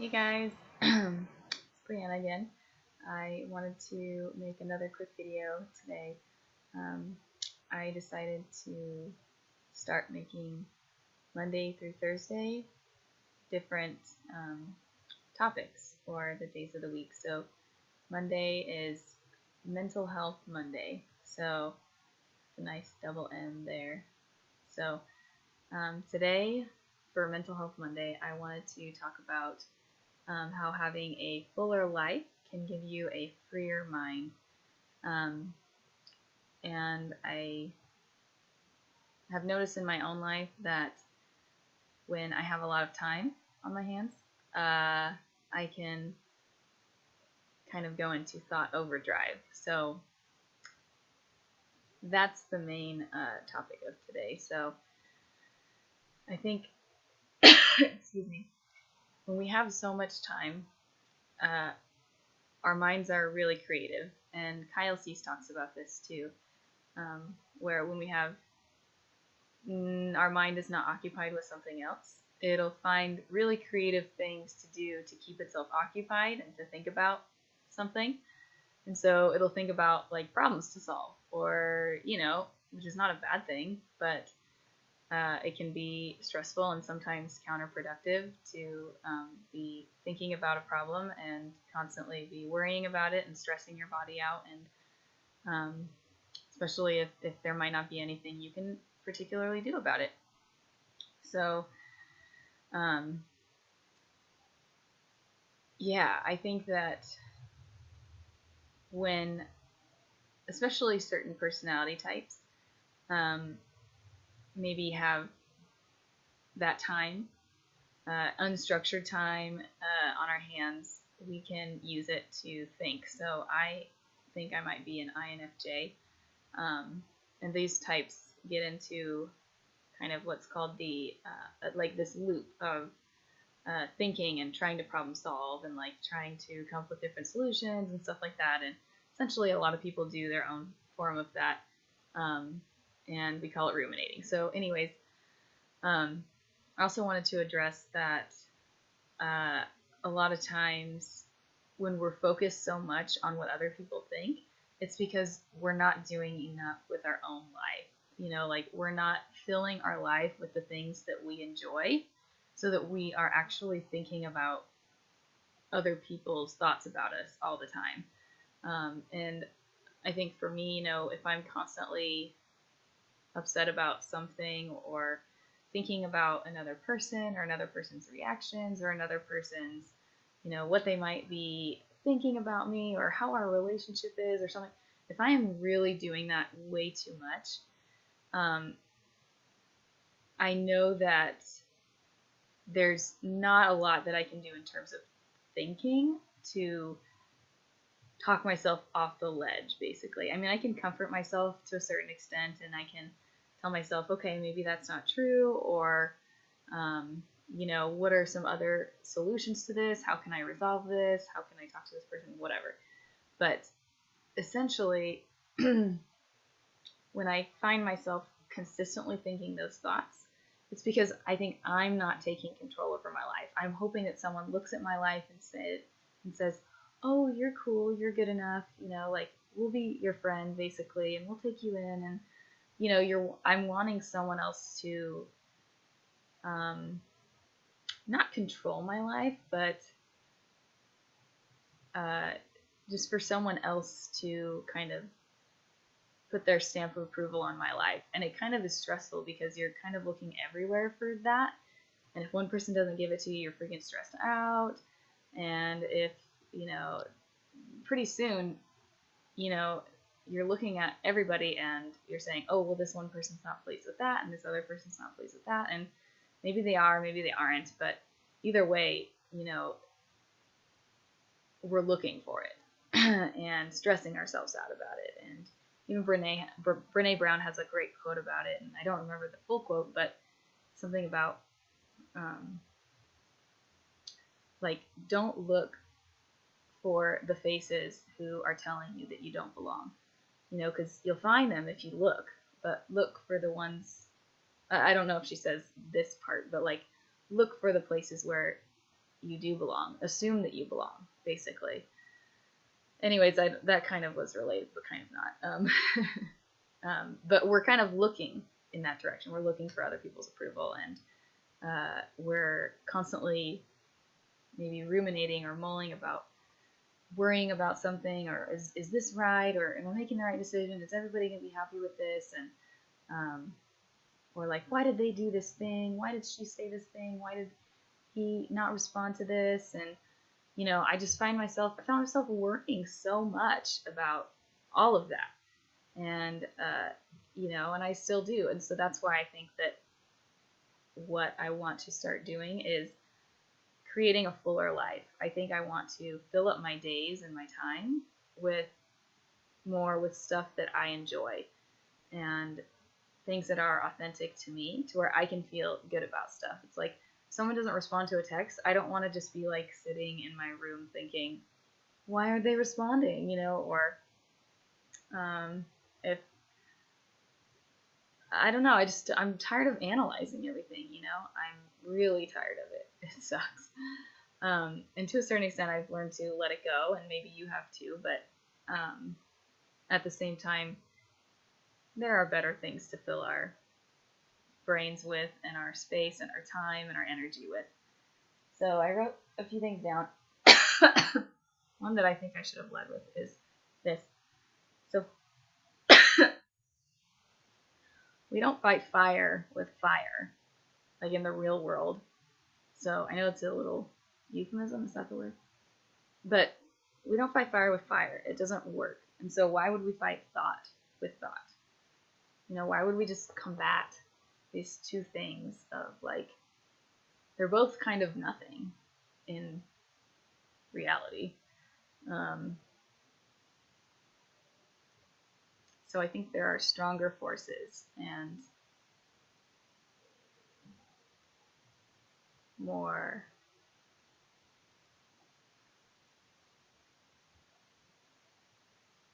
Hey guys, it's Brianna again. I wanted to make another quick video today. Um, I decided to start making Monday through Thursday different topics for the days of the week. So Monday is Mental Health Monday. So it's a nice double M there. So today for Mental Health Monday, I wanted to talk about how having a fuller life can give you a freer mind. Um, and I have noticed in my own life that when I have a lot of time on my hands, I can kind of go into thought overdrive. So that's the main topic of today. So I think, excuse me, when we have so much time, uh, our minds are really creative. And Kyle Cease talks about this too, where when we have our mind is not occupied with something else, it'll find really creative things to do to keep itself occupied and to think about something. And so it'll think about like problems to solve, or, which is not a bad thing, but it can be stressful and sometimes counterproductive to be thinking about a problem and constantly be worrying about it and stressing your body out. And especially if there might not be anything you can particularly do about it. So, yeah, I think that when, especially certain personality types, maybe have that time, unstructured time on our hands, we can use it to think. So I think I might be an INFJ, and these types get into kind of what's called the like this loop of thinking and trying to problem solve and like trying to come up with different solutions and stuff like that. And essentially, a lot of people do their own form of that, and we call it ruminating. So, anyways, I also wanted to address that a lot of times when we're focused so much on what other people think, it's because we're not doing enough with our own life. Like we're not filling our life with the things that we enjoy so that we are actually thinking about other people's thoughts about us all the time. And I think for me, if I'm constantly upset about something or thinking about another person or another person's reactions or another person's, what they might be thinking about me or how our relationship is or something, if I am really doing that way too much, I know that there's not a lot that I can do in terms of thinking to talk myself off the ledge, basically. I mean, I can comfort myself to a certain extent, and I can tell myself, okay, maybe that's not true, or, what are some other solutions to this? How can I resolve this? How can I talk to this person? Whatever. But essentially, when I find myself consistently thinking those thoughts, it's because I think I'm not taking control over my life. I'm hoping that someone looks at my life and says, "Oh, you're cool, you're good enough, like we'll be your friend basically, and we'll take you in." And I'm wanting someone else to not control my life, but just for someone else to kind of put their stamp of approval on my life. And it kind of is stressful because you're kind of looking everywhere for that. And if one person doesn't give it to you, you're freaking stressed out. And if, pretty soon, you're looking at everybody and you're saying, oh, well, this one person's not pleased with that, and this other person's not pleased with that. And maybe they are, maybe they aren't. But either way, we're looking for it and stressing ourselves out about it. And even Brene Brown has a great quote about it, and I don't remember the full quote, but something about like, don't look for the faces who are telling you that you don't belong, because you'll find them if you look, but look for the ones, I don't know if she says this part, but like, look for the places where you do belong. Assume that you belong, basically. Anyways, that kind of was related, but kind of not. But we're kind of looking in that direction. We're looking for other people's approval, and we're constantly maybe ruminating or mulling about, worrying about something, or is this right, or am I making the right decision? Is everybody going to be happy with this? And or like, why did they do this thing? Why did she say this thing? Why did he not respond to this? And I found myself worrying so much about all of that, and and I still do. And so that's why I think that what I want to start doing is creating a fuller life. I think I want to fill up my days and my time with stuff that I enjoy and things that are authentic to me, to where I can feel good about stuff. It's like, if someone doesn't respond to a text, I don't want to just be like sitting in my room thinking, why aren't they responding? Or if I don't know, I'm tired of analyzing everything. I'm really tired of it. It sucks. And to a certain extent, I've learned to let it go, and maybe you have too. But at the same time, there are better things to fill our brains with, and our space and our time and our energy with. So I wrote a few things down. One that I think I should have led with is this. So we don't fight fire with fire, like in the real world. So I know it's a little euphemism, is that the word? But we don't fight fire with fire. It doesn't work. And so why would we fight thought with thought? Why would we just combat these two things of, like, they're both kind of nothing in reality. So I think there are stronger forces and more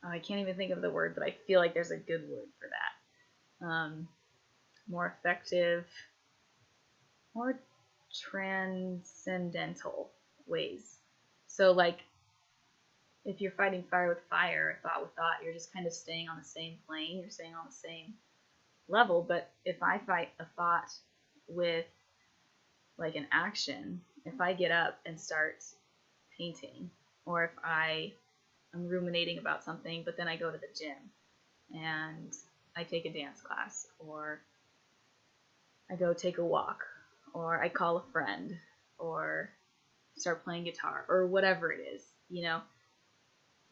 I can't even think of the word, but I feel like there's a good word for that. More effective, more transcendental ways. So, like, if you're fighting fire with fire, thought with thought, you're just kind of staying on the same plane, you're staying on the same level. But if I fight a thought with, like, an action, if I get up and start painting, or if I'm ruminating about something, but then I go to the gym and I take a dance class, or I go take a walk, or I call a friend, or start playing guitar, or whatever it is,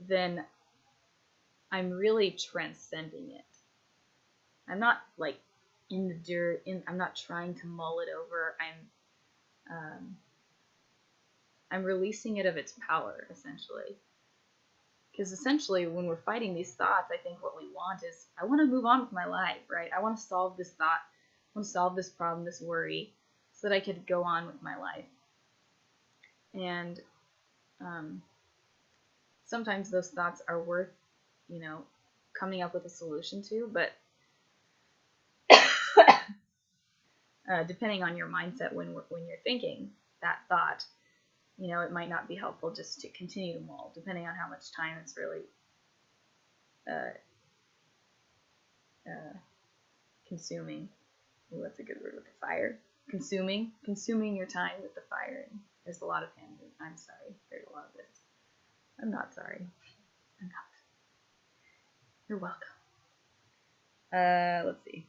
then I'm really transcending it. I'm not, like, in the dirt. I'm not trying to mull it over. I'm releasing it of its power, essentially. Because essentially, when we're fighting these thoughts, I think what we want is, I want to move on with my life, right? I want to solve this thought. I want to solve this problem, this worry, so that I could go on with my life. And sometimes those thoughts are worth, coming up with a solution to, but depending on your mindset when you're thinking that thought, it might not be helpful just to continue to mull, depending on how much time it's really consuming. Ooh, that's a good word with the fire. Consuming your time with the fire. And there's a lot of hand. I'm sorry. There's a lot of this. I'm not sorry. I'm not. You're welcome. Let's see.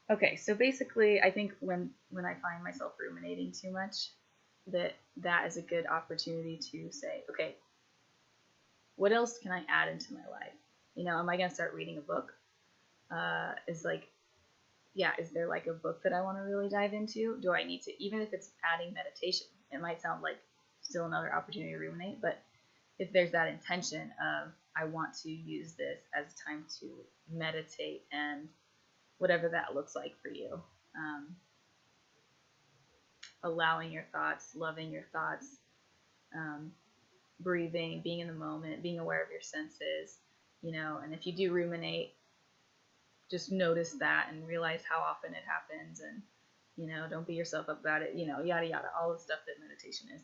Okay, so basically, I think when I find myself ruminating too much, that is a good opportunity to say, okay, what else can I add into my life? Am I going to start reading a book? Is there like a book that I want to really dive into? Do I need to, even if it's adding meditation, it might sound like still another opportunity to ruminate, but if there's that intention of, I want to use this as time to meditate, and whatever that looks like for you, allowing your thoughts, loving your thoughts, breathing, being in the moment, being aware of your senses, and if you do ruminate, just notice that and realize how often it happens, and Don't beat yourself up about it, yada yada, all the stuff that meditation is.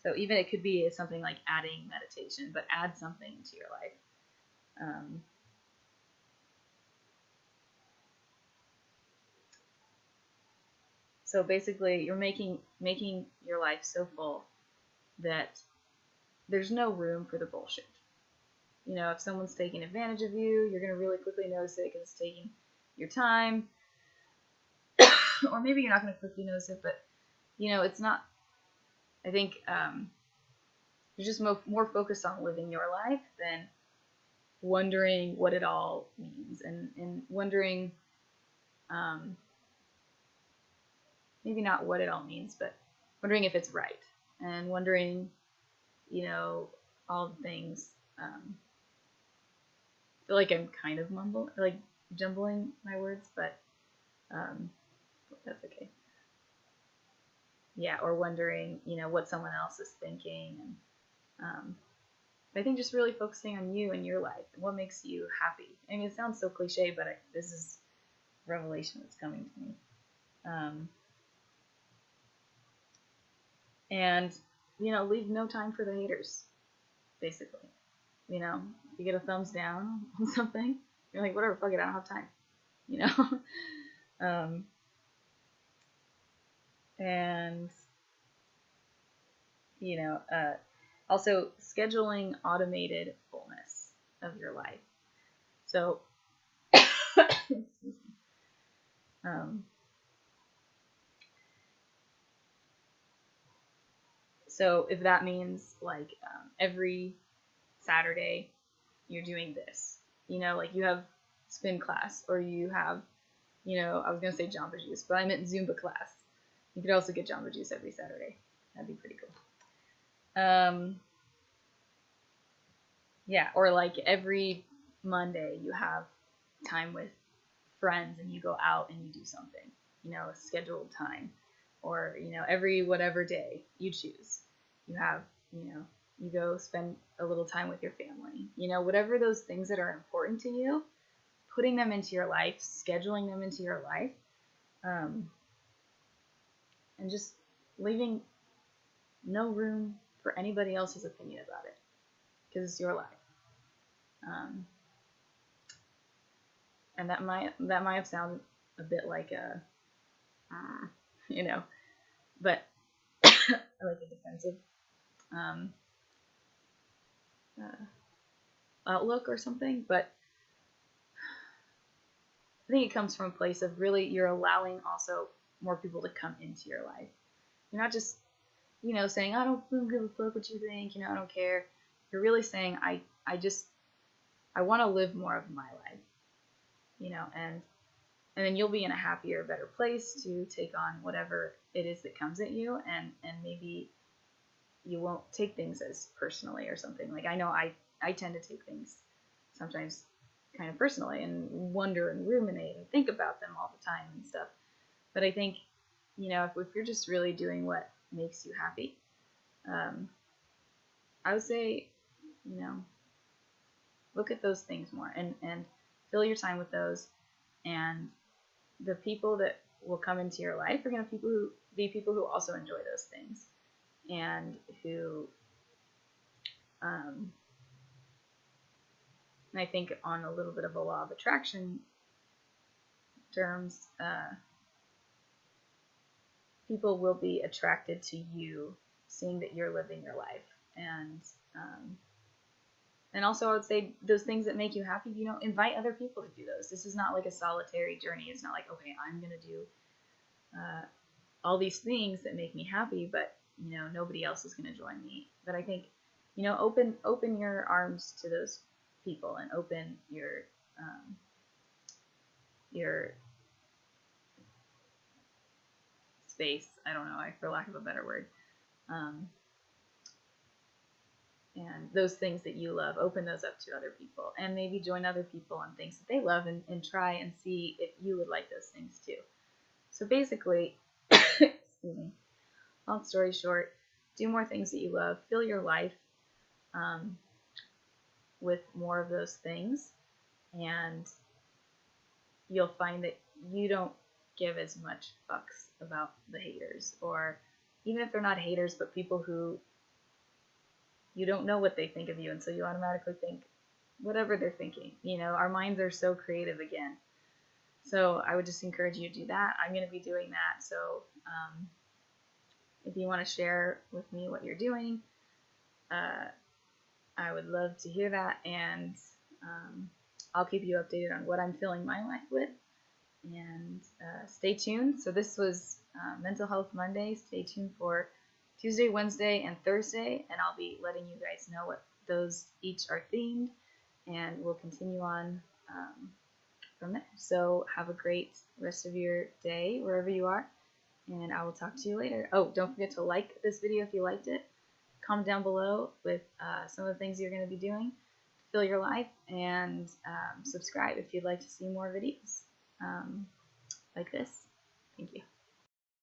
So even it could be something like adding meditation, but add something to your life. So basically, you're making your life so full that there's no room for the bullshit. If someone's taking advantage of you, you're going to really quickly notice it because it's taking your time. Or maybe you're not going to quickly notice it, but, it's not, I think you're just more focused on living your life than wondering what it all means and wondering, maybe not what it all means, but wondering if it's right and wondering, all the things. I feel like I'm kind of jumbling my words, but that's okay. Yeah, or wondering, what someone else is thinking, and I think just really focusing on you and your life and what makes you happy. I mean, it sounds so cliche, but this is revelation that's coming to me. And leave no time for the haters, basically. You get a thumbs down on something, you're like, whatever, fuck it, I don't have time. And also scheduling automated fullness of your life. So so if that means every Saturday you're doing this, like you have spin class, or you have, I was going to say Jamba Juice, but I meant Zumba class. You could also get Jamba Juice every Saturday. That'd be pretty cool. Yeah, or every Monday you have time with friends and you go out and you do something, a scheduled time. Or, every whatever day you choose, you have, you go spend a little time with your family. Whatever those things that are important to you, putting them into your life, scheduling them into your life, and just leaving no room for anybody else's opinion about it, because it's your life. And that might have sounded a bit like a, but like a defensive outlook or something. But I think it comes from a place of really you're allowing also more people to come into your life. You're not just, saying, I don't give a fuck what you think, I don't care. You're really saying, I want to live more of my life, and then you'll be in a happier, better place to take on whatever it is that comes at you, and maybe you won't take things as personally or something. Like, I know I tend to take things sometimes kind of personally and wonder and ruminate and think about them all the time and stuff. But I think, if you're just really doing what makes you happy, I would say, look at those things more and fill your time with those. And the people that will come into your life are going to be people who also enjoy those things, and who, and I think on a little bit of a law of attraction terms, people will be attracted to you, seeing that you're living your life. And also I would say those things that make you happy, invite other people to do those. This is not like a solitary journey. It's not like, okay, I'm going to do all these things that make me happy, but, nobody else is going to join me. But I think, open your arms to those people, and open your space. I don't know, for lack of a better word. And those things that you love, open those up to other people, and maybe join other people on things that they love, and try and see if you would like those things too. So basically, excuse me, long story short, do more things that you love, fill your life with more of those things, and you'll find that you don't give as much fucks about the haters, or even if they're not haters, but people who you don't know what they think of you, and so you automatically think whatever they're thinking. Our minds are so creative again. So I would just encourage you to do that. I'm going to be doing that. So if you want to share with me what you're doing, I would love to hear that, and I'll keep you updated on what I'm filling my life with. And stay tuned. So this was Mental Health Monday. Stay tuned for Tuesday, Wednesday, and Thursday, and I'll be letting you guys know what those each are themed, and we'll continue on from there. So have a great rest of your day wherever you are, and I will talk to you later. Oh, don't forget to like this video if you liked it. Comment down below with some of the things you're going to be doing to fill your life, and subscribe if you'd like to see more videos like this. Thank you.